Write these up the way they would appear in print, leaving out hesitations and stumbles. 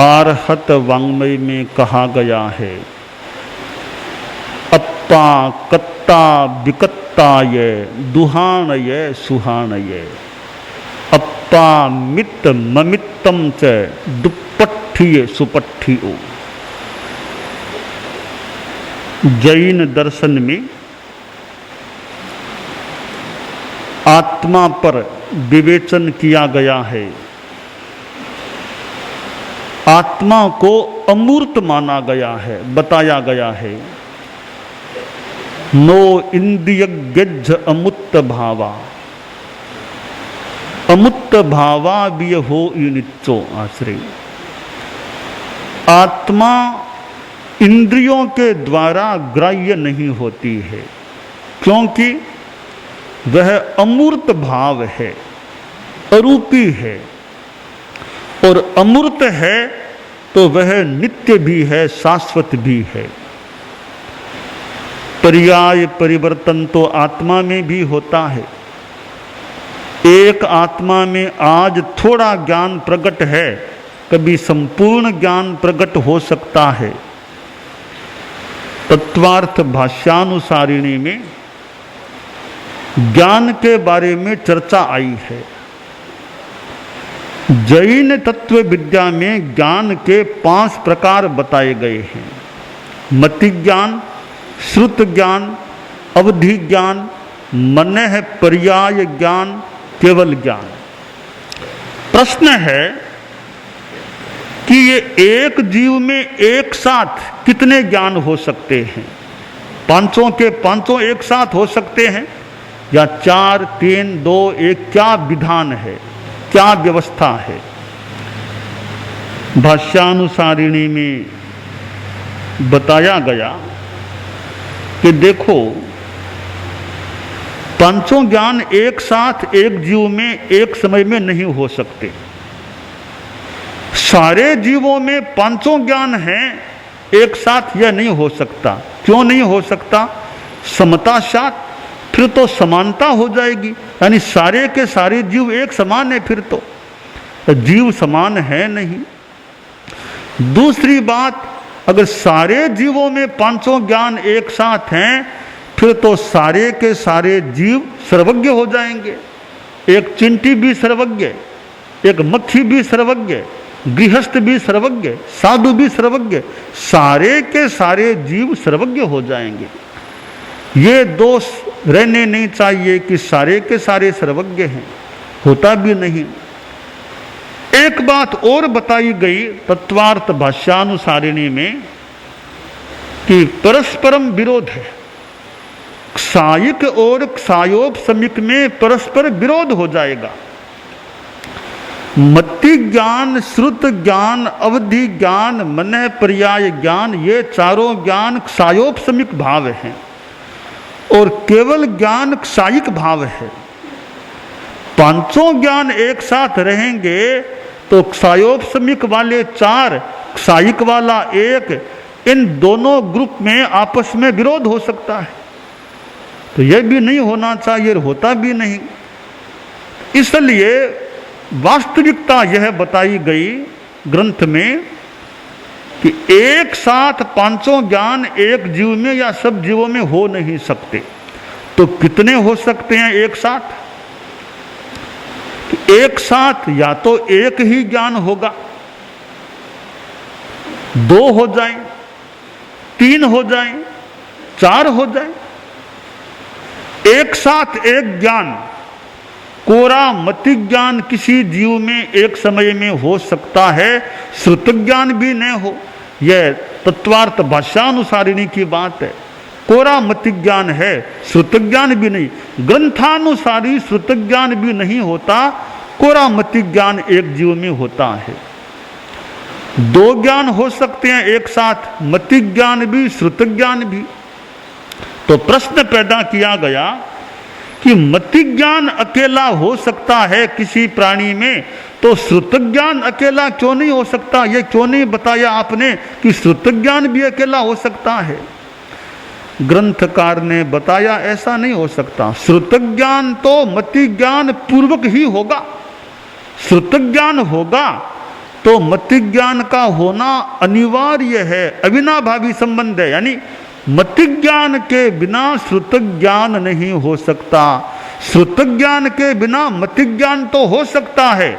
आर्हत वाङ्मय में कहा गया है, अप्पा कत्ता विकत्ताय दुहाणय सुहाणय, अप्पा मित्त ममित्तम च दुप्पट्ठिय सुपट्ठियो। जैन दर्शन में आत्मा पर विवेचन किया गया है। आत्मा को अमूर्त माना गया है, बताया गया है। नो इंद्रिय गज्ज अमुत्त भावा, अमुत्त भावा भी हो निच्चो आश्रय। आत्मा इंद्रियों के द्वारा ग्राह्य नहीं होती है, क्योंकि वह अमूर्त भाव है, अरूपी है। और अमूर्त है तो वह नित्य भी है, शाश्वत भी है। पर्याय परिवर्तन तो आत्मा में भी होता है। एक आत्मा में आज थोड़ा ज्ञान प्रकट है, कभी संपूर्ण ज्ञान प्रकट हो सकता है। तत्वार्थ भाष्यानुसारिणी में ज्ञान के बारे में चर्चा आई है। जैन तत्व विद्या में ज्ञान के 5 प्रकार बताए गए हैं। मति ज्ञान, श्रुत ज्ञान, अवधि ज्ञान, मनः पर्याय ज्ञान, केवल ज्ञान। प्रश्न है कि ये एक जीव में एक साथ कितने ज्ञान हो सकते हैं? पांचों के पांचों एक साथ हो सकते हैं या 4, 3, 2, 1? क्या विधान है, क्या व्यवस्था है? भाष्यानुसारिणी में बताया गया कि देखो, पांचों ज्ञान एक साथ एक जीव में एक समय में नहीं हो सकते। सारे जीवों में पांचों ज्ञान हैं, एक साथ यह नहीं हो सकता। क्यों नहीं हो सकता? समता साथ, फिर तो समानता हो जाएगी, यानी सारे के सारे जीव एक समान है, फिर तो जीव समान है नहीं। दूसरी बात, अगर सारे जीवों में पांचों ज्ञान एक साथ हैं, फिर तो सारे के सारे जीव सर्वज्ञ हो जाएंगे। एक चिंटी भी सर्वज्ञ, एक मक्खी भी सर्वज्ञ, गृहस्थ भी सर्वज्ञ, साधु भी सर्वज्ञ, सारे के सारे जीव सर्वज्ञ हो जाएंगे। ये दोष रहने नहीं चाहिए कि सारे के सारे सर्वज्ञ हैं, होता भी नहीं। एक बात और बताई गई तत्वार्थ भाष्यानुसारिणी में कि परस्परम विरोध है। क्षायिक और क्षायोपशमिक में परस्पर विरोध हो जाएगा। मति ज्ञान, श्रुत ज्ञान, अवधि ज्ञान, मनः पर्याय ज्ञान, ये चारों ज्ञान क्षायोपशमिक भाव हैं और केवल ज्ञान क्षायिक भाव है। पांचों ज्ञान एक साथ रहेंगे तो क्षायोपशमिक वाले 4, क्षायिक वाला 1, इन दोनों ग्रुप में आपस में विरोध हो सकता है। तो यह भी नहीं होना चाहिए, होता भी नहीं। इसलिए वास्तविकता यह बताई गई ग्रंथ में कि एक साथ पांचों ज्ञान एक जीव में या सब जीवों में हो नहीं सकते। तो कितने हो सकते हैं एक साथ? एक साथ या तो एक ही ज्ञान होगा, 2 हो जाए, 3 हो जाए, 4 हो जाए। एक साथ एक ज्ञान, कोरा मति ज्ञान किसी जीव में एक समय में हो सकता है, श्रुत ज्ञान भी न हो। यह तत्वार्थ भाष्यानुसारिणी की बात है। कोरा मति ज्ञान है, श्रुत ज्ञान भी नहीं। ग्रंथानुसारी श्रुत ज्ञान भी नहीं होता, कोरा मति ज्ञान एक जीव में होता है। 2 ज्ञान हो सकते हैं एक साथ, मति ज्ञान भी, श्रुत ज्ञान भी। तो प्रश्न पैदा किया गया कि मति ज्ञान अकेला हो सकता है किसी प्राणी में, तो श्रुत ज्ञान अकेला क्यों नहीं हो सकता? ये क्यों नहीं बताया आपने कि श्रुत ज्ञान भी अकेला हो सकता है? ग्रंथकार ने बताया ऐसा नहीं हो सकता। श्रुत ज्ञान तो मति ज्ञान पूर्वक ही होगा। श्रुत ज्ञान होगा तो मति ज्ञान का होना अनिवार्य है, अविनाभावी संबंध है। यानी मति ज्ञान के बिना श्रुत ज्ञान नहीं हो सकता। श्रुत ज्ञान के बिना मति ज्ञान तो हो सकता है,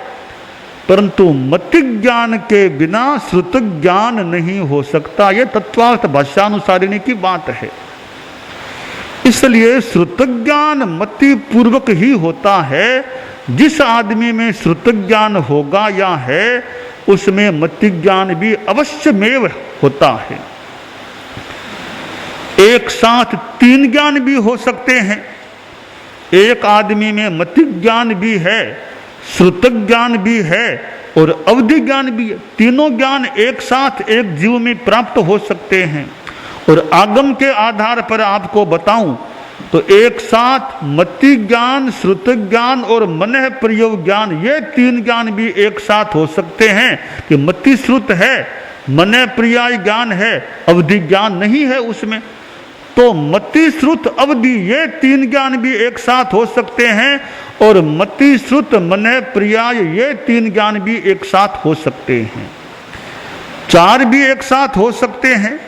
परंतु मति ज्ञान के बिना श्रुत ज्ञान नहीं हो सकता। यह तत्वार्थ भाष्यानुसारिणी की बात है। इसलिए श्रुत ज्ञान मति पूर्वक ही होता है। जिस आदमी में श्रुत ज्ञान होगा या है, उसमें मति ज्ञान भी अवश्यमेव होता है। एक साथ तीन ज्ञान भी हो सकते हैं। एक आदमी में मति ज्ञान भी है, श्रुत ज्ञान भी है और अवधि ज्ञान भी है। तीनों ज्ञान एक साथ एक जीव में प्राप्त हो सकते हैं। और आगम के आधार पर आपको बताऊं तो एक साथ मति ज्ञान, श्रुत ज्ञान और मनः प्रयोग ज्ञान, ये तीन ज्ञान भी एक साथ हो सकते हैं कि मति श्रुत है, मनः पर्याय ज्ञान है, अवधि ज्ञान नहीं है उसमें। तो मति श्रुत अवधि ये तीन ज्ञान भी एक साथ हो सकते हैं और मति श्रुत मनः पर्याय ये तीन ज्ञान भी एक साथ हो सकते हैं। चार भी एक साथ हो सकते हैं।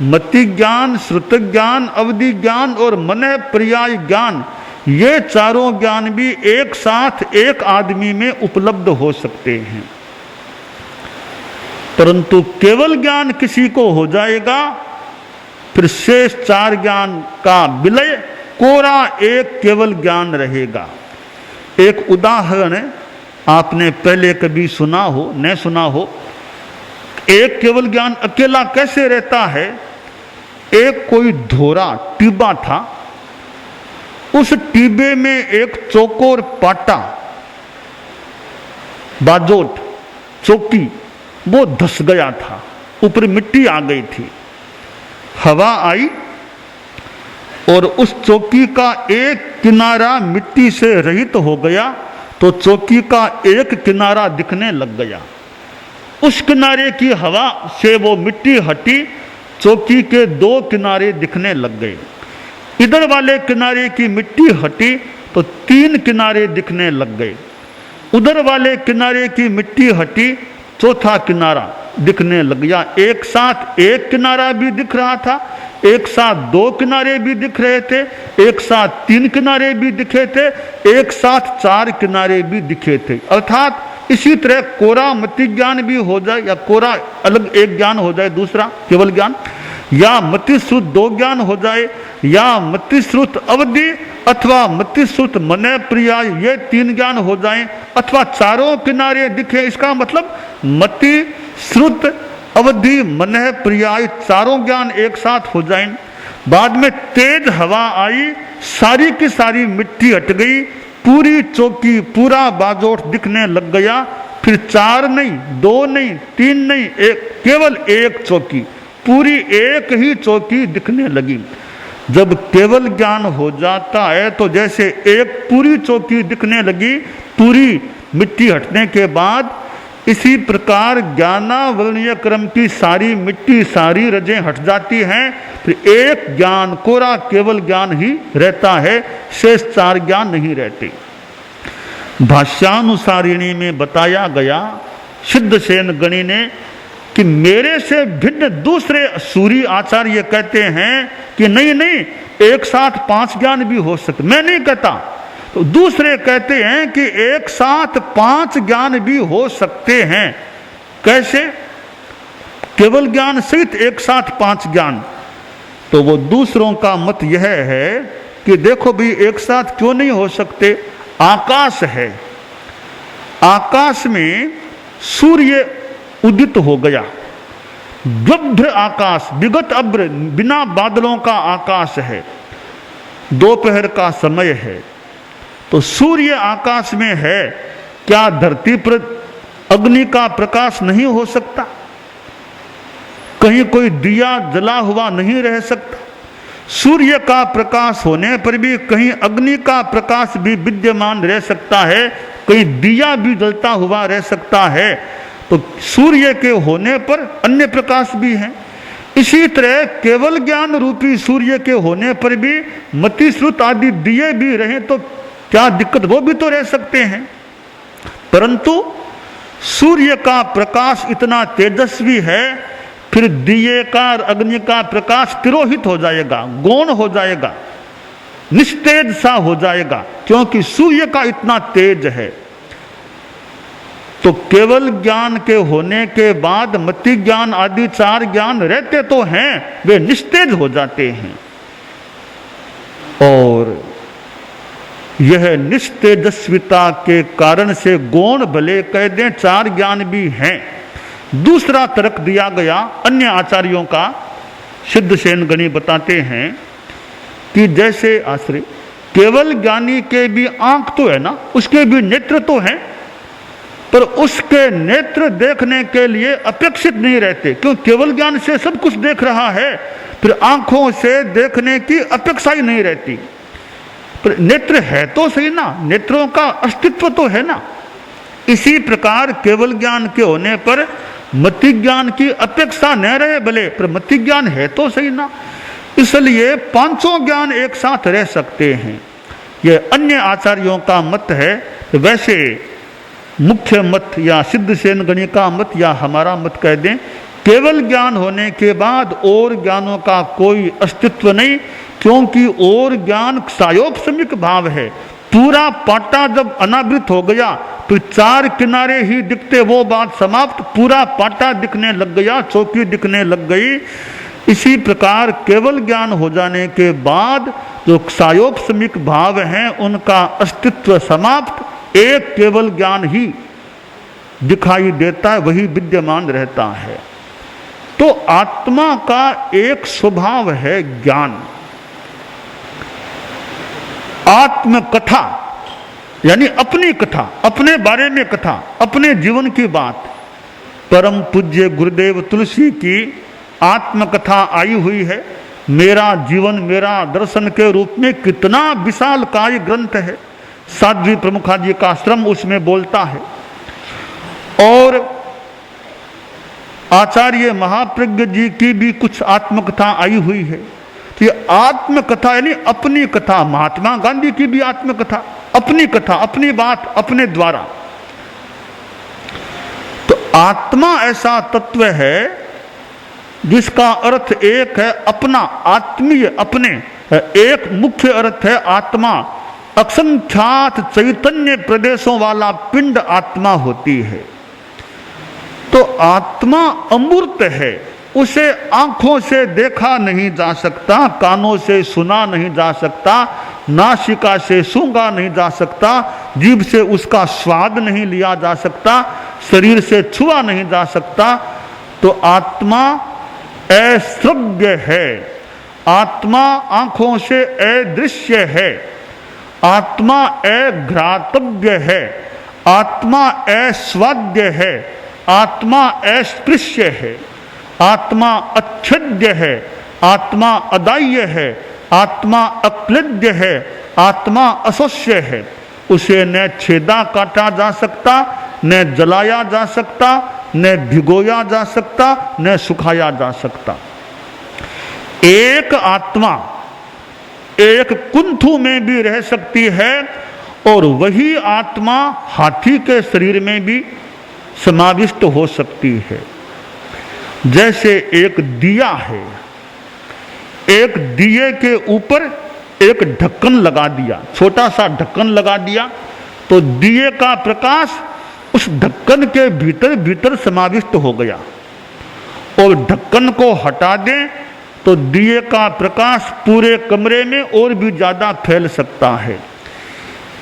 मति ज्ञान, श्रुत ज्ञान, अवधि ज्ञान और मनः पर्याय ज्ञान, ये चारों ज्ञान भी एक साथ एक आदमी में उपलब्ध हो सकते हैं। परंतु केवल ज्ञान किसी को हो जाएगा, फिर शेष चार ज्ञान का विलय, कोरा एक केवल ज्ञान रहेगा। एक उदाहरण आपने पहले कभी सुना हो, न सुना हो। एक केवल ज्ञान अकेला कैसे रहता है? एक कोई धोरा टिब्बा था, उस टिब्बे में एक चौकोर पाटा, बाजोट, चौकी, वो धस गया था, ऊपर मिट्टी आ गई थी। हवा आई और उस चौकी का एक किनारा मिट्टी से रहित हो गया, तो चौकी का एक किनारा दिखने लग गया। उस किनारे की हवा से वो मिट्टी हटी, चौकी के दो किनारे दिखने लग गए। इधर वाले किनारे की मिट्टी हटी तो तीन किनारे दिखने लग गए। उधर वाले किनारे की मिट्टी हटी, चौथा किनारा दिखने लग गया। एक साथ एक किनारा भी दिख रहा था, एक साथ दो किनारे भी दिख रहे थे, एक साथ तीन किनारे भी दिखे थे, एक साथ चार किनारे भी दिखे थे। अर्थात इसी तरह कोरा मति ज्ञान भी हो जाए, या कोरा अलग एक ज्ञान हो जाए, दूसरा केवल ज्ञान, या मति श्रुत दो ज्ञान हो जाए, या मति श्रुत अवधि अथवा मति श्रुत मनः पर्याय ये तीन ज्ञान हो जाएं, अथवा चारों किनारे दिखे। इसका मतलब मति श्रुत अवधि मनः पर्याय चारों ज्ञान एक साथ हो जाएं। बाद में तेज हवा आई, सारी की सारी मिट्टी हट गई, पूरी चौकी, पूरा बाजोट दिखने लग गया। फिर चार नहीं, दो नहीं, तीन नहीं, एक, केवल एक चौकी, पूरी एक ही चौकी दिखने लगी। जब केवल ज्ञान हो जाता है तो जैसे एक पूरी चौकी दिखने लगी पूरी मिट्टी हटने के बाद, इसी प्रकार ज्ञानावरणीय क्रम की सारी मिट्टी, सारी रजें हट जाती हैं। फिर एक ज्ञान, कोरा केवल ज्ञान ही रहता है, शेष चार ज्ञान नहीं रहते। भाष्यानुसारिणी में बताया गया सिद्धसेन गणी ने कि मेरे से भिन्न दूसरे सूरी आचार्य कहते हैं कि नहीं नहीं, एक साथ पांच ज्ञान भी हो सकते। मैं नहीं कहता, तो दूसरे कहते हैं कि एक साथ पांच ज्ञान भी हो सकते हैं। कैसे? केवल ज्ञान सहित एक साथ पांच ज्ञान। तो वो दूसरों का मत यह है कि देखो भी एक साथ क्यों नहीं हो सकते। आकाश है, आकाश में सूर्य उदित हो गया, गब्ध आकाश, विगत अब्र, बिना बादलों का आकाश है, दोपहर का समय है, तो सूर्य आकाश में है, क्या धरती पर अग्नि का प्रकाश नहीं हो सकता? कहीं कोई दिया जला हुआ नहीं रह सकता? सूर्य का प्रकाश होने पर भी कहीं अग्नि का प्रकाश भी विद्यमान रह सकता है, कहीं दिया भी जलता हुआ रह सकता है। तो सूर्य के होने पर अन्य प्रकाश भी हैं। इसी तरह केवल ज्ञान रूपी सूर्य के होने पर भी मति श्रुत आदि दिए भी रहें तो क्या दिक्कत, वो भी तो रह सकते हैं। परंतु सूर्य का प्रकाश इतना तेजस्वी है, फिर दिए का और अग्नि का प्रकाश तिरोहित हो जाएगा, गौण हो जाएगा, निस्तेज सा हो जाएगा, क्योंकि सूर्य का इतना तेज है। तो केवल ज्ञान के होने के बाद मति ज्ञान आदि 4 ज्ञान रहते तो हैं, वे निस्तेज हो जाते हैं। और यह निस्तेजस्विता के कारण से गौण भले कह दें 4 ज्ञान भी हैं। दूसरा तर्क दिया गया अन्य आचार्यों का, सिद्धसेन गणी बताते हैं कि जैसे आश्रय केवल ज्ञानी के भी आंख तो है ना, उसके भी नेत्र तो हैं, पर उसके नेत्र देखने के लिए अपेक्षित नहीं रहते, क्यों केवल ज्ञान से सब कुछ देख रहा है, फिर आंखों से देखने की अपेक्षा ही नहीं रहती। पर नेत्र है तो सही ना, नेत्रों का अस्तित्व तो है ना। इसी प्रकार केवल ज्ञान के होने पर मति ज्ञान की अपेक्षा न रहे भले, पर मति ज्ञान है तो सही ना। इसलिए 5 ज्ञान एक साथ रह सकते हैं। यह अन्य आचार्यों का मत है। वैसे मुख्य मत या सिद्धसेन गणी का मत या हमारा मत कह दें, केवल ज्ञान होने के बाद और ज्ञानों का कोई अस्तित्व नहीं, क्योंकि और ज्ञान सायोपसमिक भाव है। पूरा पाटा जब अनावृत हो गया तो 4 किनारे ही दिखते, वो बात समाप्त, पूरा पाटा दिखने लग गया, चौकी दिखने लग गई। इसी प्रकार केवल ज्ञान हो जाने के बाद जो सायोपसमिक भाव हैं उनका अस्तित्व समाप्त, एक केवल ज्ञान ही दिखाई देता है, वही विद्यमान रहता है। तो आत्मा का एक स्वभाव है ज्ञान। आत्मकथा यानी अपनी कथा, अपने बारे में कथा, अपने जीवन की बात। परम पूज्य गुरुदेव तुलसी की आत्मकथा आई हुई है। मेरा जीवन मेरा दर्शन के रूप में कितना विशाल काय ग्रंथ है। साध्वी प्रमुखा जी का आश्रम उसमें बोलता है। और आचार्य महाप्रज्ञ जी की भी कुछ आत्मकथा आई हुई है। तो ये आत्मकथा यानी अपनी कथा। महात्मा गांधी की भी आत्मकथा, अपनी कथा, अपनी बात, अपने द्वारा। तो आत्मा ऐसा तत्व है जिसका अर्थ एक है अपना, आत्मीय, अपने। एक मुख्य अर्थ है आत्मा असंख्यात चैतन्य प्रदेशों वाला पिंड आत्मा होती है। तो आत्मा अमूर्त है, उसे आंखों से देखा नहीं जा सकता, कानों से सुना नहीं जा सकता, नासिका से सूंघा नहीं जा सकता, जीभ से उसका स्वाद नहीं लिया जा सकता, शरीर से छुआ नहीं जा सकता। तो आत्मा अश्रव्य है, आत्मा आंखों से अदृश्य है, आत्मा अघ्रातव्य है, आत्मा अस्वाद्य है, आत्मा अस्पृश्य है, आत्मा अच्छेद्य है, आत्मा अदाह्य है, आत्मा अक्लिद्य है, आत्मा अशोष्य है। उसे न छेदा काटा जा सकता, न जलाया जा सकता, न भिगोया जा सकता, न सुखाया जा सकता। एक आत्मा एक कुंथु में भी रह सकती है और वही आत्मा हाथी के शरीर में भी समाविष्ट हो सकती है। जैसे एक दिया है, एक दिए के ऊपर एक ढक्कन लगा दिया, छोटा सा ढक्कन लगा दिया, तो दिए का प्रकाश उस ढक्कन के भीतर भीतर समाविष्ट हो गया। और ढक्कन को हटा दें तो दिए का प्रकाश पूरे कमरे में और भी ज्यादा फैल सकता है।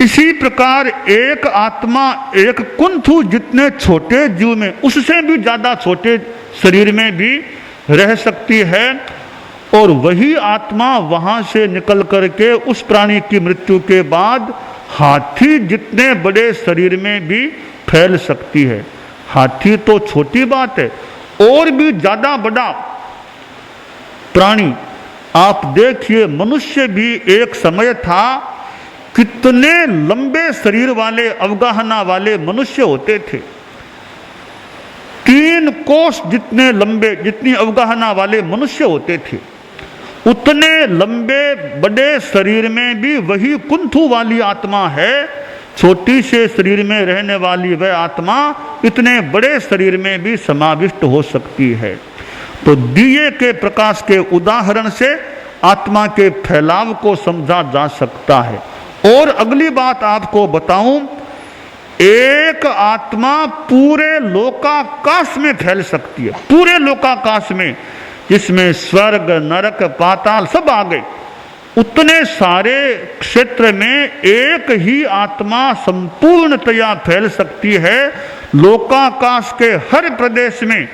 इसी प्रकार एक आत्मा एक कुंथु जितने छोटे जीव में, उससे भी ज्यादा छोटे शरीर में भी रह सकती है। और वही आत्मा वहां से निकल करके उस प्राणी की मृत्यु के बाद हाथी जितने बड़े शरीर में भी फैल सकती है। हाथी तो छोटी बात है, और भी ज्यादा बड़ा प्राणी आप देखिए, मनुष्य भी एक समय था, कितने लंबे शरीर वाले अवगाहना वाले मनुष्य होते थे। 3 कोस जितने लंबे, जितनी अवगाहना वाले मनुष्य होते थे, उतने लंबे बड़े शरीर में भी वही कुंथु वाली आत्मा है। छोटी से शरीर में रहने वाली वह आत्मा इतने बड़े शरीर में भी समाविष्ट हो सकती है। तो दिए के प्रकाश के उदाहरण से आत्मा के फैलाव को समझा जा सकता है। और अगली बात आपको बताऊं, एक आत्मा पूरे लोकाकाश में फैल सकती है, पूरे लोकाकाश में, जिसमें स्वर्ग, नरक, पाताल सब आ गए। उतने सारे क्षेत्र में एक ही आत्मा संपूर्णतया फैल सकती है। लोकाकाश के हर प्रदेश में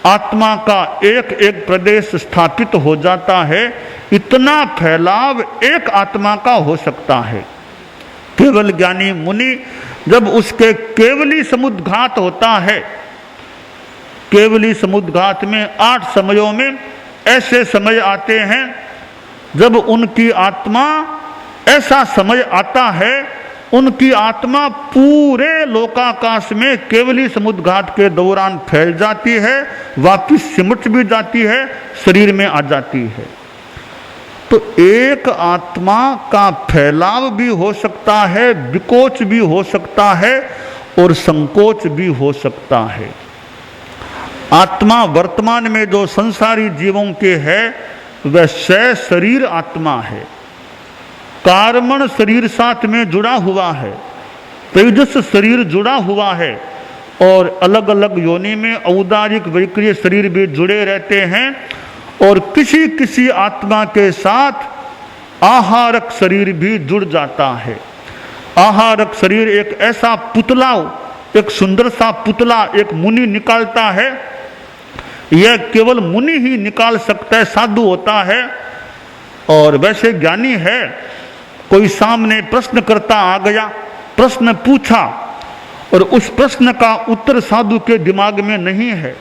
आत्मा का एक एक प्रदेश स्थापित हो जाता है। इतना फैलाव एक आत्मा का हो सकता है। केवल ज्ञानी मुनि जब उसके केवली समुद्घात होता है, केवली समुद्घात में 8 समयों में ऐसे समय आते हैं जब उनकी आत्मा, ऐसा समय आता है उनकी आत्मा पूरे लोकाकाश में केवली समुद्घात के दौरान फैल जाती है, वापिस सिमट भी जाती है, शरीर में आ जाती है। तो एक आत्मा का फैलाव भी हो सकता है, विकोच भी हो सकता है और संकोच भी हो सकता है। आत्मा वर्तमान में जो संसारी जीवों के है वह शरीर आत्मा है। कार्मण शरीर साथ में जुड़ा हुआ है, तेजस शरीर जुड़ा हुआ है और अलग अलग योनि में औदारिक वैक्रिय शरीर भी जुड़े रहते हैं। और किसी किसी आत्मा के साथ आहारक शरीर भी जुड़ जाता है। आहारक शरीर एक ऐसा पुतला, एक सुंदर सा पुतला एक मुनि निकालता है। यह केवल मुनि ही निकाल सकता है, साधु होता है। और वैसे ज्ञानी है, कोई सामने प्रश्न करता आ गया, प्रश्न पूछा और उस प्रश्न का उत्तर साधु के दिमाग में नहीं है,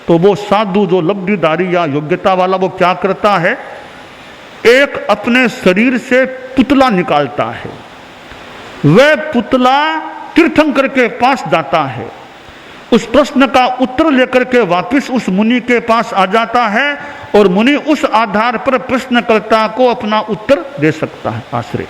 तो वो साधु जो लब्धिधारी या योग्यता वाला वो क्या करता है, एक अपने शरीर से पुतला निकालता है। वह पुतला तीर्थंकर के पास जाता है, उस प्रश्न का उत्तर लेकर के वापस उस मुनि के पास आ जाता है और मुनि उस आधार पर प्रश्नकर्ता को अपना उत्तर दे सकता है, आश्रय।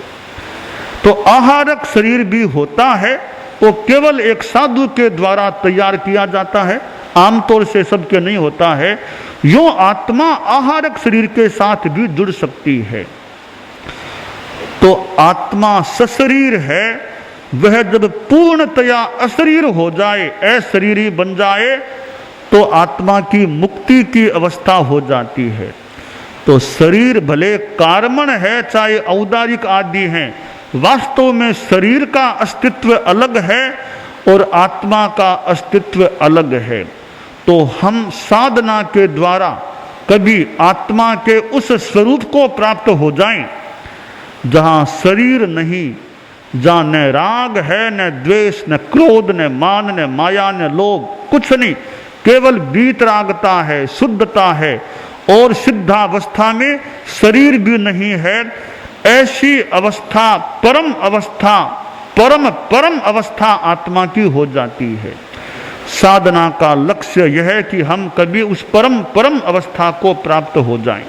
तो आहारक शरीर भी होता है, वो केवल एक साधु के द्वारा तैयार किया जाता है, आमतौर से सबके नहीं होता है। यो आत्मा आहारक शरीर के साथ भी जुड़ सकती है। तो आत्मा सशरीर है, वह जब पूर्णतया अशरीर हो जाए, अशरीरी बन जाए, तो आत्मा की मुक्ति की अवस्था हो जाती है। तो शरीर भले कार्मण है, चाहे औदारिक आदि हैं, वास्तव में शरीर का अस्तित्व अलग है और आत्मा का अस्तित्व अलग है। तो हम साधना के द्वारा कभी आत्मा के उस स्वरूप को प्राप्त हो जाएं जहां शरीर नहीं, जहां न राग है, न द्वेष, न क्रोध, न मान, न माया, न लोभ, कुछ नहीं, केवल वीतरागता है, शुद्धता है और सिद्धावस्था में शरीर भी नहीं है। ऐसी अवस्था परम अवस्था, परम अवस्था आत्मा की हो जाती है। साधना का लक्ष्य यह है कि हम कभी उस परम अवस्था को प्राप्त हो जाएं।